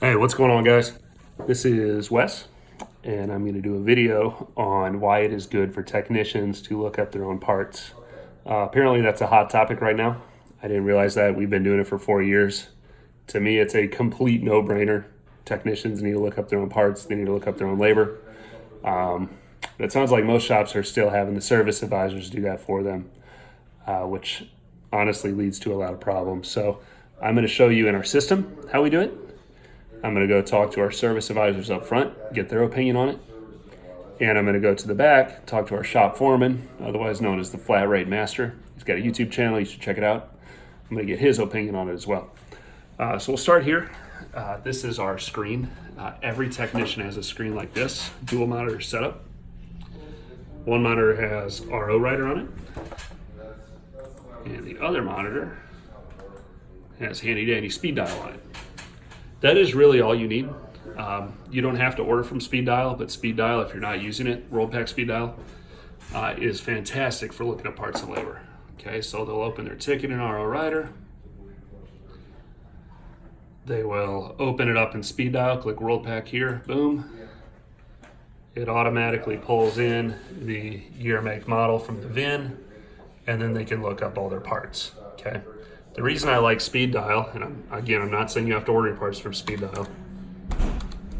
Hey, what's going on, guys? This is Wes, and I'm going to do a video on why it is good for technicians to look up their own parts. Apparently, that's a hot topic right now. I didn't realize that. We've been doing it for 4 years. To me, it's a complete no-brainer. Technicians need to look up their own parts. They need to look up their own labor. It sounds like most shops are still having the service advisors do that for them, which honestly leads to a lot of problems. So I'm going to show you in our system how we do it. I'm going to go talk to our service advisors up front, get their opinion on it. And I'm going to go to the back, talk to our shop foreman, otherwise known as the Flat Rate Master. He's got a YouTube channel. You should check it out. I'm going to get his opinion on it as well. So we'll start here. This is our screen. Every technician has a screen like this, dual monitor setup. One monitor has RO writer on it, and the other monitor has handy dandy speed dial on it. That is really all you need. You don't have to order from Speed Dial, but Speed Dial, if you're not using it, Worldpac Speed Dial, is fantastic for looking at parts and labor. Okay, so they'll open their ticket in RO Writer. They will open it up in Speed Dial, click Worldpac here, boom. It automatically pulls in the year, make, model from the VIN, and then they can look up all their parts, okay? The reason I like Speed Dial, and I'm not saying you have to order your parts from Speed Dial,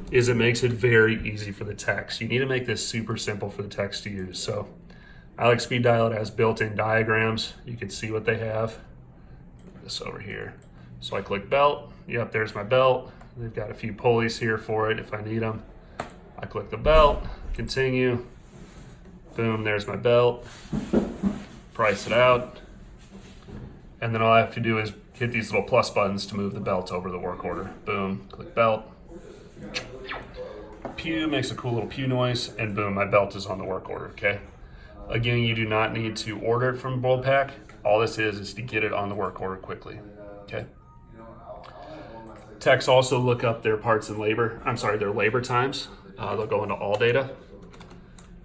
is it makes it very easy for the techs. You need to make this super simple for the techs to use. So I like Speed Dial. It has built-in diagrams. You can see what they have. This over here. So I click belt. Yep, there's my belt. They've got a few pulleys here for it if I need them. I click the belt, continue. Boom, there's my belt. Price it out. And then all I have to do is hit these little plus buttons to move the belt over the work order. Boom, click belt. Pew makes a cool little pew noise, and boom, my belt is on the work order, okay? Again, you do not need to order it from Worldpac. All this is to get it on the work order quickly, okay? Techs also look up their parts and labor, their labor times. They'll go into All Data.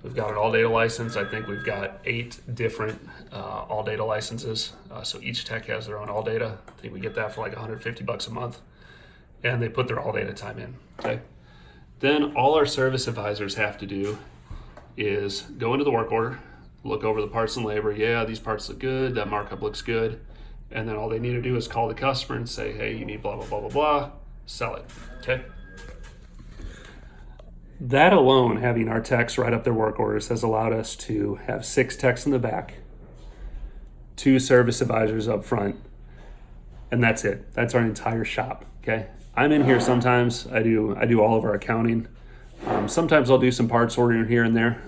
We've got an All Data license. I think we've got 8 different All Data licenses. So each tech has their own All Data. I think we get that for like $150 a month. And they put their All Data time in, okay? Then all our service advisors have to do is go into the work order, look over the parts and labor. Yeah, these parts look good. That markup looks good. And then all they need to do is call the customer and say, hey, you need blah, blah, blah, blah, blah. Sell it, okay? That alone, having our techs write up their work orders, has allowed us to have 6 techs in the back, 2 service advisors up front, and that's it. That's our entire shop, okay? I'm in here sometimes. I do all of our accounting. Sometimes I'll do some parts ordering here and there,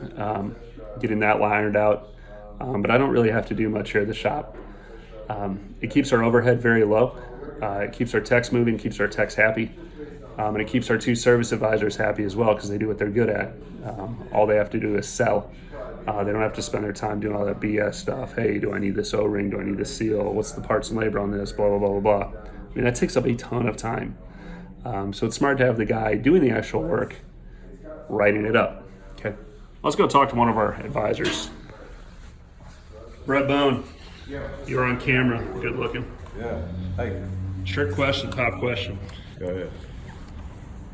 getting that ironed out, but I don't really have to do much here at the shop. It keeps our overhead very low. It keeps our techs moving, keeps our techs happy. And it keeps our 2 service advisors happy as well because they do what they're good at. All they have to do is sell. They don't have to spend their time doing all that BS stuff. Hey, do I need this O-ring? Do I need this seal? What's the parts and labor on this? Blah, blah, blah, blah, blah. I mean, that takes up a ton of time. So it's smart to have the guy doing the actual work, writing it up. Okay, let's go talk to one of our advisors. Brett Bone, you're on camera. Good looking. Yeah. Hey. Trick question, top question. Go ahead.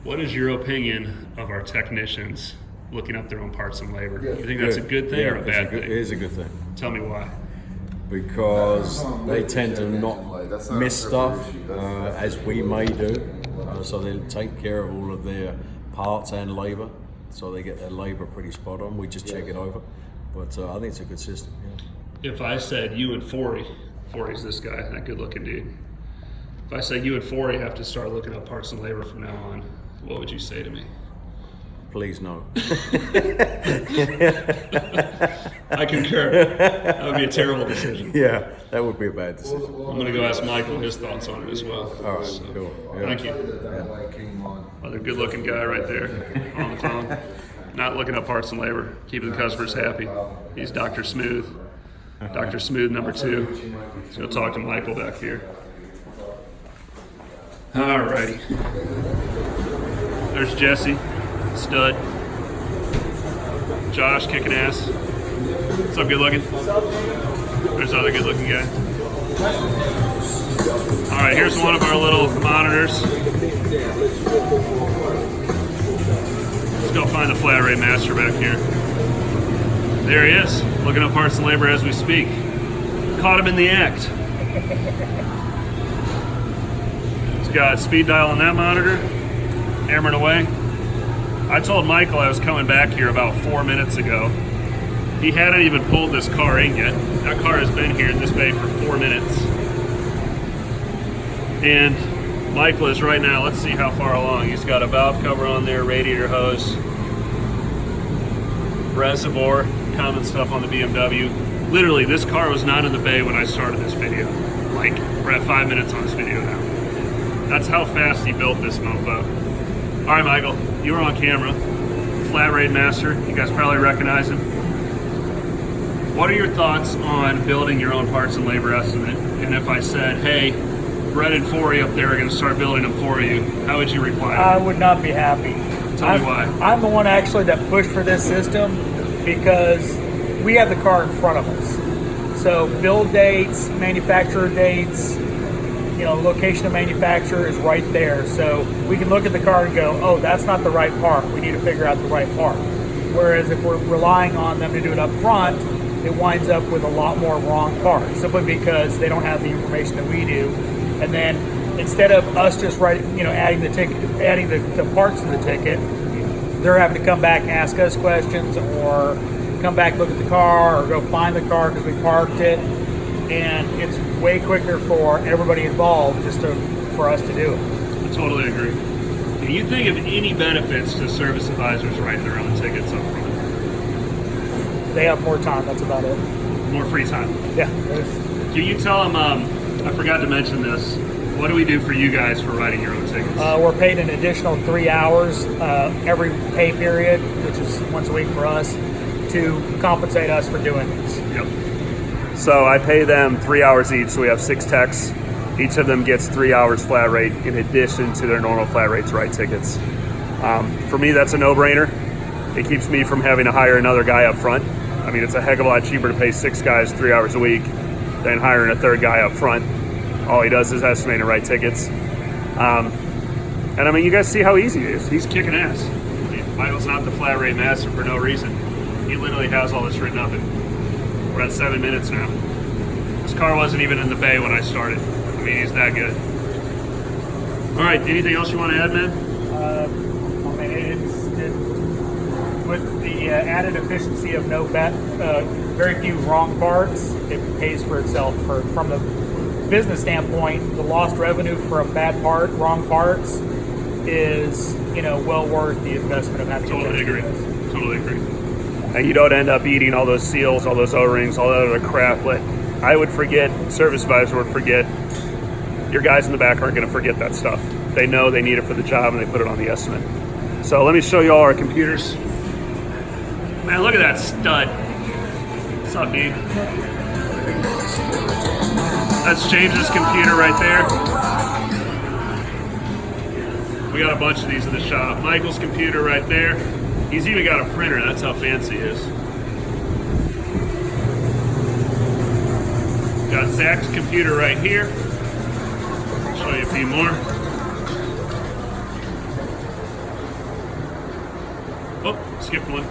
What is your opinion of our technicians looking up their own parts and labor? You think that's a good thing or a bad thing? It is a good thing. Tell me why. Because they tend to not miss stuff as we may do. So they take care of all of their parts and labor. So they get their labor pretty spot on. We just check it over. But I think it's a good system. Yeah. If I said you and Forey's this guy, that good looking dude. If I said you and Forey have to start looking up parts and labor from now on, what would you say to me? Please no. I concur. That would be a terrible decision. Yeah, that would be a bad decision. I'm going to go ask Michael his thoughts on it as well. All right, cool. Yeah. Thank you. Another good looking guy right there on the phone. Not looking up parts and labor, keeping the customers happy. He's Dr. Smooth. Dr. Smooth number 2. Let's go talk to Michael back here. Alrighty. There's Jesse, stud. Josh, kicking ass. What's up, good looking? There's the other good looking guy. All right, here's one of our little monitors. Let's go find the flat rate master back here. There he is, looking up parts and labor as we speak. Caught him in the act. He's got speed dial on that monitor, hammering away. I told Michael I was coming back here about 4 minutes ago. He hadn't even pulled this car in yet. That car has been here in this bay for 4 minutes. And Michael is right now, let's see how far along. He's got a valve cover on there, radiator hose, reservoir, common stuff on the BMW. Literally, this car was not in the bay when I started this video. Like, we're at 5 minutes on this video now. That's how fast he built this mofo. All right, Michael, you were on camera. Flat rate master, you guys probably recognize him. What are your thoughts on building your own parts and labor estimate? And if I said, hey, Brett and Forey up there are going to start building them for you, how would you reply? I would not be happy. Tell me why. I'm the one actually that pushed for this system because we have the car in front of us. So build dates, manufacturer dates, location of manufacturer is right there. So we can look at the car and go, oh, that's not the right part. We need to figure out the right part. Whereas if we're relying on them to do it up front, it winds up with a lot more wrong parts simply because they don't have the information that we do. And then instead of us just adding the parts to the ticket, they're having to come back, ask us questions, or come back, look at the car, or go find the car because we parked it. And it's way quicker for everybody involved for us to do it. I totally agree. Do you think of any benefits to service advisors writing their own tickets up front? They have more time, that's about it. More free time? Yeah. Can you tell them, I forgot to mention this, what do we do for you guys for writing your own tickets? We're paid an additional 3 hours every pay period, which is once a week for us, to compensate us for doing this. Yep. So I pay them 3 hours each, so we have 6 techs. Each of them gets 3 hours flat rate in addition to their normal flat rate to write tickets. For me, that's a no-brainer. It keeps me from having to hire another guy up front. I mean, it's a heck of a lot cheaper to pay 6 guys 3 hours a week than hiring a third guy up front. All he does is estimate and write tickets. And I mean, you guys see how easy it is. He's kicking ass. I mean, Michael's not the flat rate master for no reason. He literally has all this written up. We're at 7 minutes now. This car wasn't even in the bay when I started. I mean, he's that good. All right, anything else you want to add, man? With the added efficiency of very few wrong parts, it pays for itself. From the business standpoint, the lost revenue from wrong parts is well worth the investment of having. Totally agree. Totally agree. And you don't end up eating all those seals, all those O-rings, all that other crap. Like I would forget, service advisor would forget. Your guys in the back aren't going to forget that stuff. They know they need it for the job and they put it on the estimate. So let me show you all our computers. Man, look at that stud. What's up, dude? That's James's computer right there. We got a bunch of these in the shop. Michael's computer right there. He's even got a printer. That's how fancy he is. Got Zach's computer right here. I'll show you a few more. Oh, skipped one.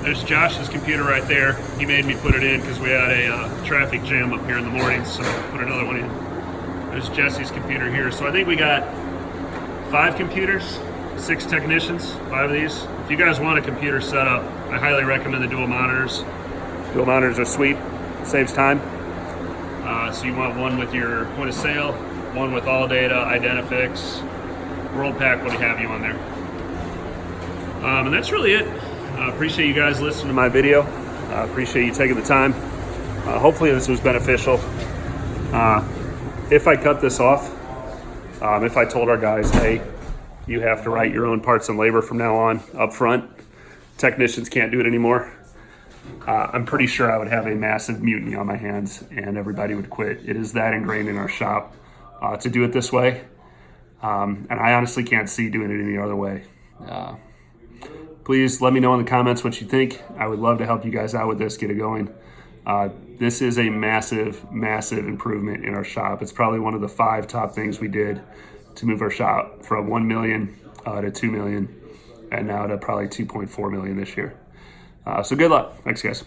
There's Josh's computer right there. He made me put it in because we had a traffic jam up here in the mornings, so put another one in. There's Jesse's computer here. So I think we got 5 computers, 6 technicians, 5 of these. If you guys want a computer set up, I highly recommend the dual monitors. Dual monitors are sweet, it saves time. So you want one with your point of sale, one with all data, Identifix, Worldpac, what have you on there. And that's really it. Appreciate you guys listening to my video. Appreciate you taking the time. Hopefully this was beneficial. If I cut this off, if I told our guys, hey, you have to write your own parts and labor from now on up front, technicians can't do it anymore, I'm pretty sure I would have a massive mutiny on my hands and everybody would quit. It is that ingrained in our shop to do it this way. And I honestly can't see doing it any other way. Please let me know in the comments what you think. I would love to help you guys out with this, get it going. This is a massive, massive improvement in our shop. It's probably one of the 5 top things we did to move our shop from 1 million to 2 million, and now to probably 2.4 million this year. So good luck. Thanks, guys.